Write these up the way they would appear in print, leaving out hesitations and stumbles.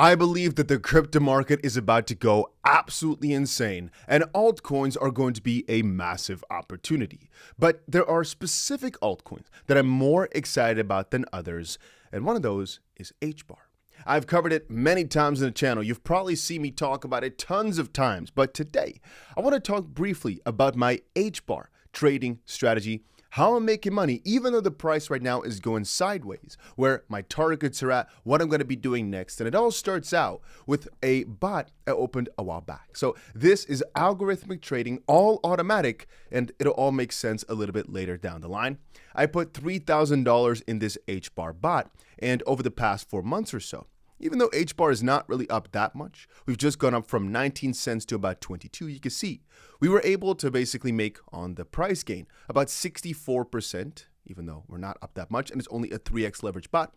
I believe that the crypto market is about to go absolutely insane, and altcoins are going to be a massive opportunity. But there are specific altcoins that I'm more excited about than others, and one of those is Hbar. I've covered it many times on the channel. You've probably seen me talk about it tons of times, but today I want to talk briefly about my Hbar trading strategy, how I'm making money, even though the price right now is going sideways, where my targets are at, what I'm going to be doing next. And it all starts out with a bot I opened a while back. So this is algorithmic trading, all automatic, and it'll all make sense a little bit later down the line. I put $3,000 in this Hbar bot, and over the past 4 months or so, even though Hbar is not really up that much, we've just gone up from 19 cents to about 22. You can see we were able to basically make on the price gain about 64%, even though we're not up that much, and it's only a 3x leverage bot.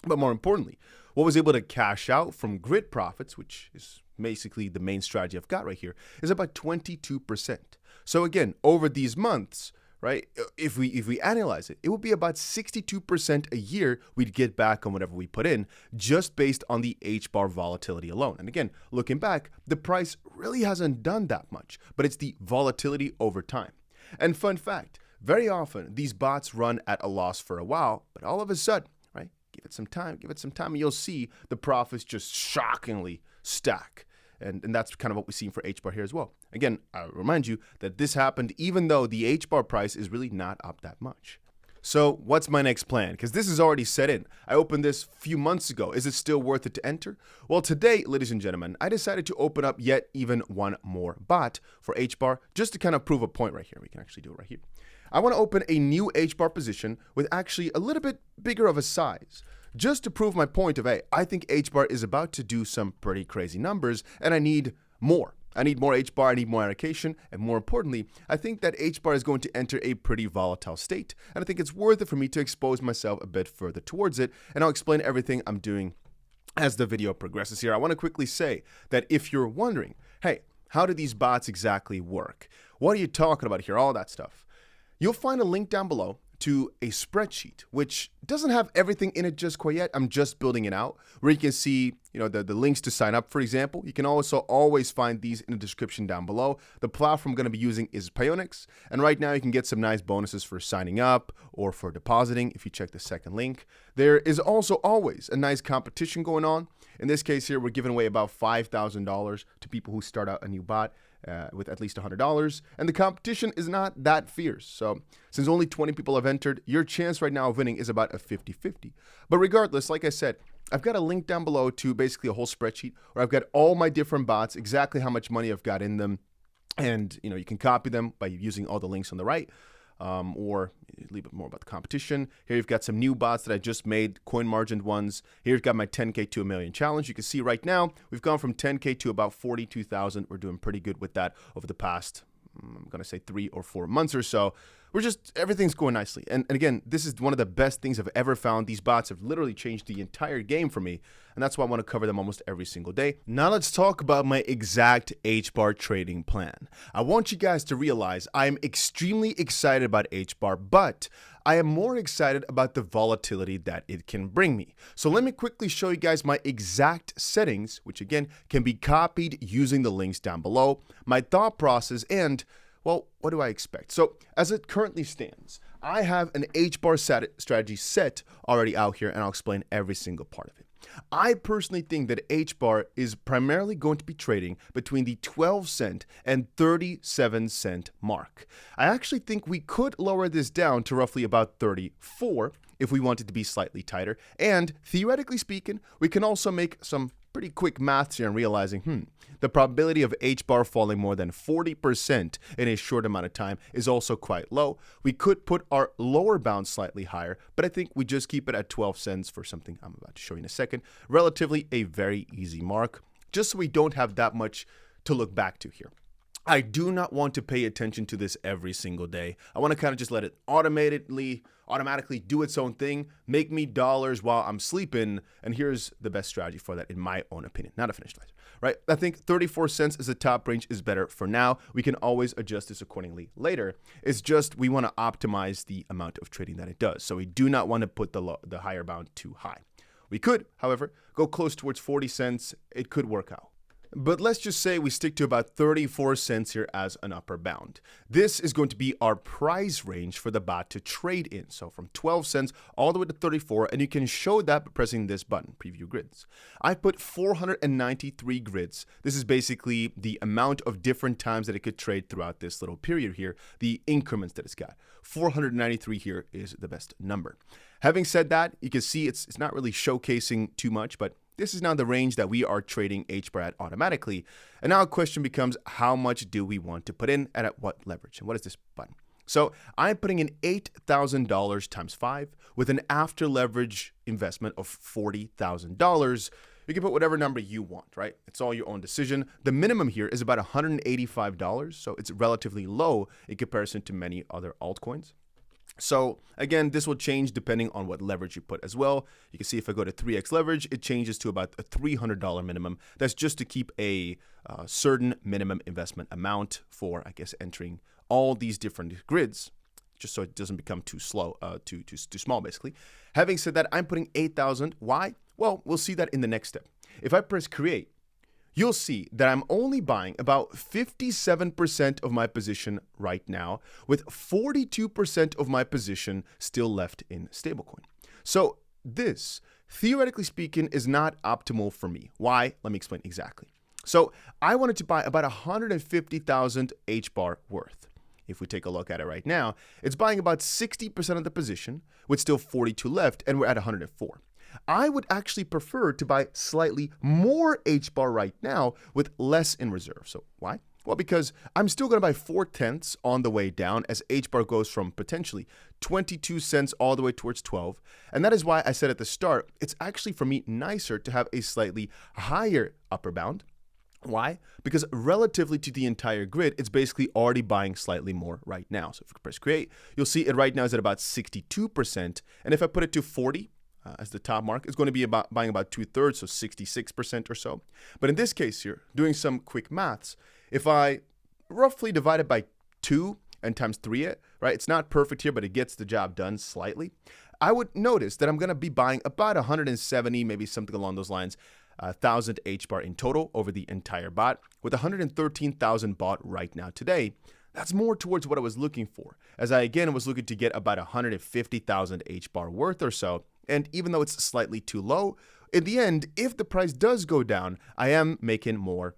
But more importantly, what was able to cash out from grid profits, which is basically the main strategy I've got right here, is about 22%. So again, over these months, right, if we analyze it, it would be about 62% a year we'd get back on whatever we put in, just based on the Hbar volatility alone. And again, looking back, the price really hasn't done that much, but it's the volatility over time. And fun fact, very often these bots run at a loss for a while, but all of a sudden, right, give it some time, and you'll see the profits just shockingly stack. And that's kind of what we've seen for Hbar here as well. Again, I remind you that this happened even though the Hbar price is really not up that much. So what's my next plan? Because this is already set in. I opened this a few months ago. Is it still worth it to enter? Well, today, ladies and gentlemen, I decided to open up yet even one more bot for Hbar just to kind of prove a point right here. We can actually do it right here. I want to open a new Hbar position with actually a little bit bigger of a size, just to prove my point of, hey, I think Hbar is about to do some pretty crazy numbers, and I need more. I need more Hbar, I need more allocation, and more importantly, I think that Hbar is going to enter a pretty volatile state, and I think it's worth it for me to expose myself a bit further towards it, and I'll explain everything I'm doing as the video progresses here. I want to quickly say that if you're wondering, hey, how do these bots exactly work? What are you talking about here? All that stuff. You'll find a link down below to a spreadsheet, which doesn't have everything in it just quite yet. I'm just building it out, where you can see, the links to sign up, for example. You can also always find these in the description down below. The platform I'm going to be using is 𝗂𝗂𝗃x, and right now you can get some nice bonuses for signing up or for depositing if you check the second link. There is also always a nice competition going on. In this case here, we're giving away about $5,000 to people who start out a new bot with at least $100, and the competition is not that fierce. So since only 20 people have entered, your chance right now of winning is about a 50-50. But regardless, like I said, I've got a link down below to basically a whole spreadsheet where I've got all my different bots, exactly how much money I've got in them, and you can copy them by using all the links on the right. Or a little bit more about the competition. Here you've got some new bots that I just made, coin margined ones. Here you've got my 10K to $1 million challenge. You can see right now we've gone from 10K to about 42,000. We're doing pretty good with that over the past, I'm going to say 3 or 4 months or so. Everything's going nicely. And again, this is one of the best things I've ever found. These bots have literally changed the entire game for me. And that's why I want to cover them almost every single day. Now let's talk about my exact Hbar trading plan. I want you guys to realize I'm extremely excited about Hbar, but I am more excited about the volatility that it can bring me. So let me quickly show you guys my exact settings, which again can be copied using the links down below, my thought process, and well, what do I expect? So as it currently stands, I have an Hbar strategy set already out here, and I'll explain every single part of it. I personally think that Hbar is primarily going to be trading between the 12 cent and 37 cent mark. I actually think we could lower this down to roughly about 34 if we wanted to be slightly tighter. And theoretically speaking, we can also make some pretty quick maths here and realizing, the probability of Hbar falling more than 40% in a short amount of time is also quite low. We could put our lower bound slightly higher, but I think we just keep it at 12 cents for something I'm about to show you in a second. Relatively a very easy mark, just so we don't have that much to look back to here. I do not want to pay attention to this every single day. I want to kind of just let it automatically do its own thing, make me dollars while I'm sleeping, and here's the best strategy for that in my own opinion. Not a finished line, right? I think 34 cents as a top range is better for now. We can always adjust this accordingly later. It's just we want to optimize the amount of trading that it does. So we do not want to put the higher bound too high. We could, however, go close towards 40 cents. It could work out. But let's just say we stick to about 34 cents here as an upper bound. This is going to be our price range for the bot to trade in. So from 12 cents all the way to 34, and you can show that by pressing this button, preview grids. I put 493 grids. This is basically the amount of different times that it could trade throughout this little period here, the increments that it's got. 493 here is the best number. Having said that, you can see it's not really showcasing too much, but this is now the range that we are trading 𝗕𝗫 at automatically. And now a question becomes, how much do we want to put in and at what leverage? And what is this button? So I'm putting in $8,000 times 5 with an after leverage investment of $40,000. You can put whatever number you want, right? It's all your own decision. The minimum here is about $185, so it's relatively low in comparison to many other altcoins. So again, this will change depending on what leverage you put as well. You can see if I go to 3x leverage, it changes to about a $300 minimum. That's just to keep a certain minimum investment amount for, I guess, entering all these different grids, just so it doesn't become too slow, too small, basically. Having said that, I'm putting 8,000. Why? Well, we'll see that in the next step. If I press create, you'll see that I'm only buying about 57% of my position right now, with 42% of my position still left in stablecoin. So this, theoretically speaking, is not optimal for me. Why? Let me explain exactly. So I wanted to buy about 150,000 𝗕𝗫 worth. If we take a look at it right now, it's buying about 60% of the position with still 42 left, and we're at 104. I would actually prefer to buy slightly more 𝗕𝗫 right now with less in reserve. So why? Well, because I'm still going to buy 4/10 on the way down as 𝗕𝗫 goes from potentially 22 cents all the way towards 12. And that is why I said at the start, it's actually for me nicer to have a slightly higher upper bound. Why? Because relatively to the entire grid, it's basically already buying slightly more right now. So if we press create, you'll see it right now is at about 62%. And if I put it to 40, as the top mark, it's going to be buying about 2/3, so 66% or so. But in this case here, doing some quick maths, if I roughly divide it by 2 and times 3 it, right? It's not perfect here, but it gets the job done slightly. I would notice that I'm going to be buying about 170, maybe something along those lines, 1,000 𝗕𝗫 in total over the entire bot, with 113,000 bought right now today. That's more towards what I was looking for, as I again was looking to get about 150,000 𝗕𝗫 worth or so. And even though it's slightly too low, in the end, if the price does go down, I am making more,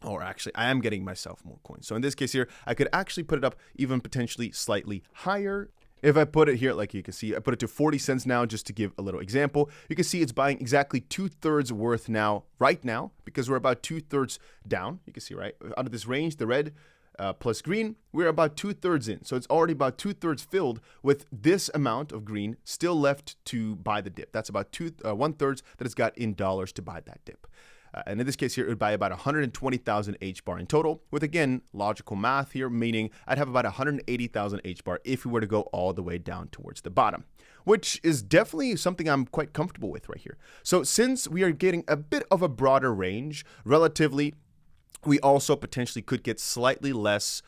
or actually I am getting myself more coins. So in this case here, I could actually put it up even potentially slightly higher. If I put it here, like you can see, I put it to 40 cents now just to give a little example. You can see it's buying exactly 2/3 worth now, right now, because we're about 2/3 down. You can see, right, out of this range, the red plus green, we're about 2/3 in. So it's already about 2/3 filled with this amount of green still left to buy the dip. That's about 1/3 that it's got in dollars to buy that dip. And in this case here, it would buy about 120,000 𝗕𝗫 in total, with again, logical math here, meaning I'd have about 180,000 𝗕𝗫 if we were to go all the way down towards the bottom, which is definitely something I'm quite comfortable with right here. So since we are getting a bit of a broader range, relatively, we also potentially could get slightly less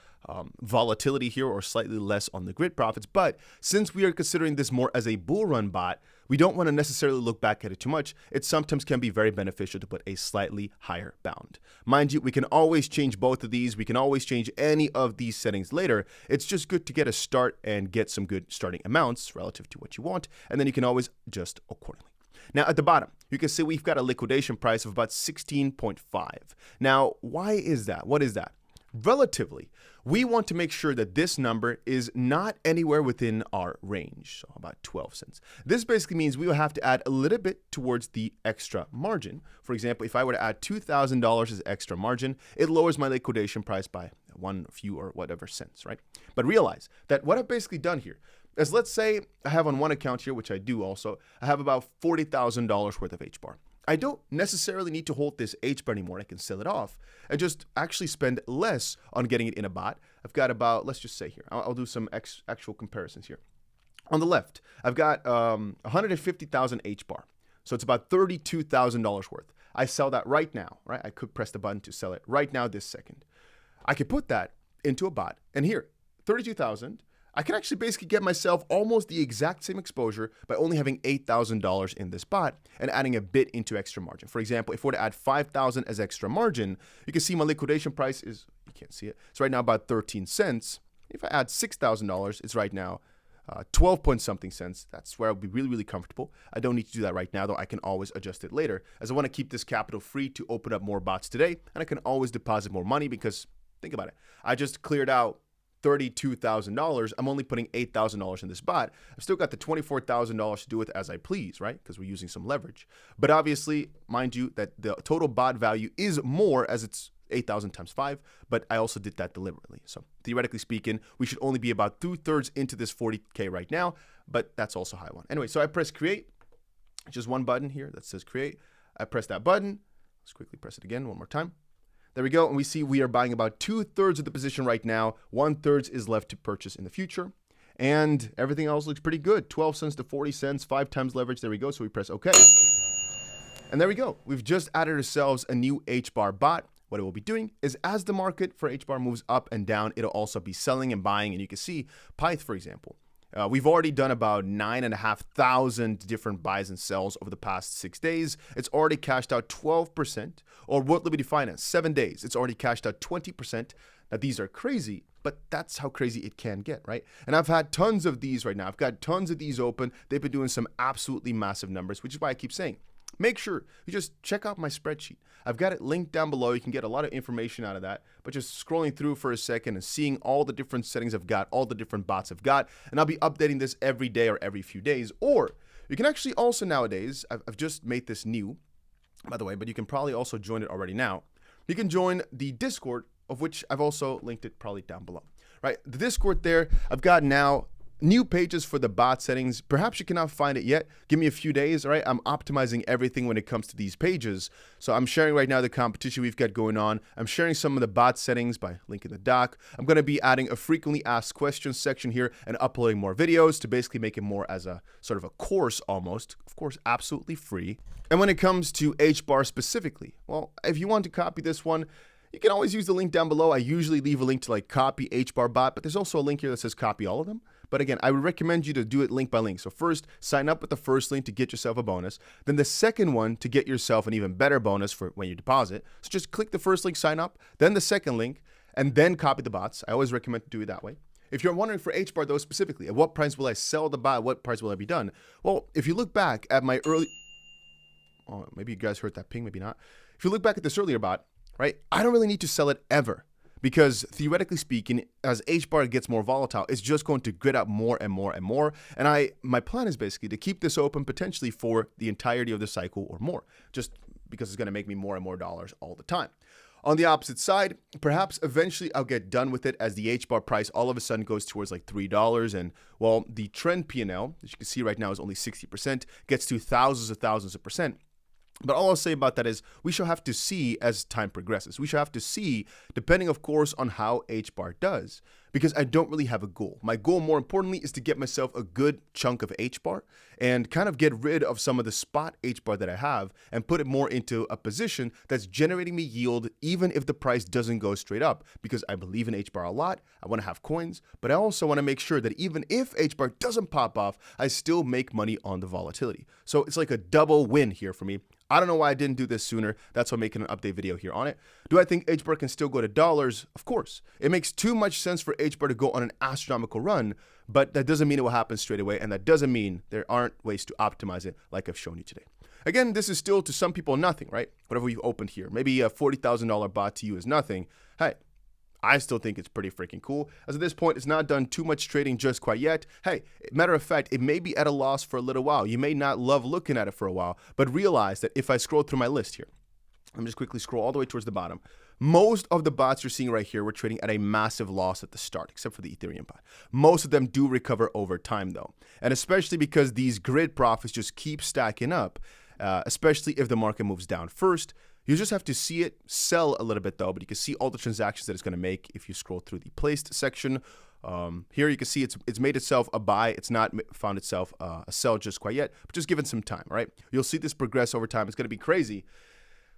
volatility here, or slightly less on the grid profits. But since we are considering this more as a bull run bot, we don't want to necessarily look back at it too much. It sometimes can be very beneficial to put a slightly higher bound. Mind you, we can always change both of these. We can always change any of these settings later. It's just good to get a start and get some good starting amounts relative to what you want. And then you can always adjust accordingly. Now at the bottom, you can see we've got a liquidation price of about 16.5. Now, why is that? What is that? Relatively, we want to make sure that this number is not anywhere within our range, so about 12 cents. This basically means we will have to add a little bit towards the extra margin. For example, if I were to add $2,000 as extra margin, it lowers my liquidation price by one few or whatever cents, right? But realize that what I've basically done here is, let's say I have on one account here, which I do also, I have about $40,000 worth of 𝗕𝗫. I don't necessarily need to hold this 𝗕𝗫 anymore. I can sell it off and just actually spend less on getting it in a bot. I've got about, let's just say here, I'll do some actual comparisons here. On the left, I've got 150,000 𝗕𝗫. So it's about $32,000 worth. I sell that right now, right? I could press the button to sell it right now this second. I could put that into a bot, and here, 32,000. I can actually basically get myself almost the exact same exposure by only having $8,000 in this bot and adding a bit into extra margin. For example, if we were to add 5,000 as extra margin, you can see my liquidation price is, you can't see it, it's right now about 13 cents. If I add $6,000, it's right now 12 point something cents. That's where I'll be really, really comfortable. I don't need to do that right now, though. I can always adjust it later, as I want to keep this capital free to open up more bots today, and I can always deposit more money because, think about it, I just cleared out $32,000. I'm only putting $8,000 in this bot. I've still got the $24,000 to do with as I please, right? Because we're using some leverage. But obviously, mind you, that the total bot value is more as it's 8,000 times 5, but I also did that deliberately. So theoretically speaking, we should only be about 2/3 into this 40K right now, but that's also high one. Anyway, so I press create, just one button here that says create. I press that button. Let's quickly press it again one more time. There we go. And we see we are buying about 2/3 of the position right now. 1/3 is left to purchase in the future. And everything else looks pretty good. 12 cents to 40 cents, 5 times leverage. There we go. So we press OK. And there we go. We've just added ourselves a new HBAR bot. What it will be doing is as the market for HBAR moves up and down, it'll also be selling and buying. And you can see 𝗲, for example. We've already done about 9,500 different buys and sells over the past 6 days. It's already cashed out 12%, or what would be defined as 7 days. It's already cashed out 20%. Now, these are crazy, but that's how crazy it can get, right? And I've had tons of these right now. I've got tons of these open. They've been doing some absolutely massive numbers, which is why I keep saying, make sure you just check out my spreadsheet. I've got it linked down below. You can get a lot of information out of that, but just scrolling through for a second and seeing all the different settings I've got, all the different bots I've got, and I'll be updating this every day or every few days. Or you can actually also nowadays, I've just made this new, by the way, but you can probably also join it already now. You can join the Discord, of which I've also linked it probably down below, right? The Discord there, I've got now new pages for the bot settings. Perhaps you cannot find it yet. Give me a few days, all right? I'm optimizing everything when it comes to these pages. So I'm sharing right now the competition we've got going on. I'm sharing some of the bot settings by linking the doc. I'm going to be adding a frequently asked questions section here and uploading more videos to basically make it more as a sort of a course almost. Of course, absolutely free. And when it comes to HBAR specifically, well, if you want to copy this one, you can always use the link down below. I usually leave a link to like copy HBAR bot, but there's also a link here that says copy all of them. But again, I would recommend you to do it link by link. So first, sign up with the first link to get yourself a bonus. Then the second one to get yourself an even better bonus for when you deposit. So just click the first link, sign up, then the second link, and then copy the bots. I always recommend to do it that way. If you're wondering for HBAR though specifically, at what price will I sell the bot? What price will I be done? Well, if you look back at my early... Oh, maybe you guys heard that ping, maybe not. If you look back at this earlier bot, right? I don't really need to sell it ever. Because theoretically speaking, as HBAR gets more volatile, it's just going to grid up more and more and more. And my plan is basically to keep this open potentially for the entirety of the cycle or more, just because it's going to make me more and more dollars all the time. On the opposite side, perhaps eventually I'll get done with it as the HBAR price all of a sudden goes towards like $3. And well, the trend P&L, as you can see right now, is only 60%, gets to thousands of percent. But all I'll say about that is we shall have to see as time progresses. We shall have to see, depending, of course, on how HBAR does, because I don't really have a goal. My goal, more importantly, is to get myself a good chunk of HBAR and kind of get rid of some of the spot HBAR that I have and put it more into a position that's generating me yield, even if the price doesn't go straight up, because I believe in HBAR a lot. I want to have coins, but I also want to make sure that even if HBAR doesn't pop off, I still make money on the volatility. So it's like a double win here for me. I don't know why I didn't do this sooner. That's why I'm making an update video here on it. Do I think HBAR can still go to dollars? Of course. It makes too much sense for HBAR to go on an astronomical run, but that doesn't mean it will happen straight away, and that doesn't mean there aren't ways to optimize it like I've shown you today. Again, this is still to some people nothing, right? Whatever we've opened here. Maybe a $40,000 bot to you is nothing. Hey, I still think it's pretty freaking cool. As at this point, it's not done too much trading just quite yet. Hey, matter of fact, it may be at a loss for a little while. You may not love looking at it for a while, but realize that if I scroll through my list here, let me just quickly scroll all the way towards the bottom. Most of the bots you're seeing right here were trading at a massive loss at the start, except for the Ethereum bot. Most of them do recover over time though. And especially because these grid profits just keep stacking up, especially if the market moves down first. You just have to see it sell a little bit though, but you can see all the transactions that it's going to make if you scroll through the placed section. Here you can see it's made itself a buy. It's not found itself a sell just quite yet, but just give it some time, right? You'll see this progress over time. It's going to be crazy.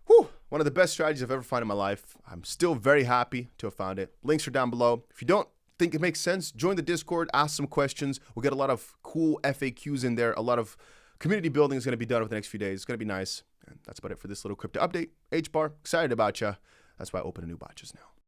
Whew, one of the best strategies I've ever found in my life. I'm still very happy to have found it. Links are down below. If you don't think it makes sense, join the Discord, ask some questions. We'll get a lot of cool FAQs in there. A lot of community building is going to be done over the next few days. It's going to be nice. And that's about it for this little crypto update. 𝗕𝗓𝘀, excited about you. That's why I open a new bot just now.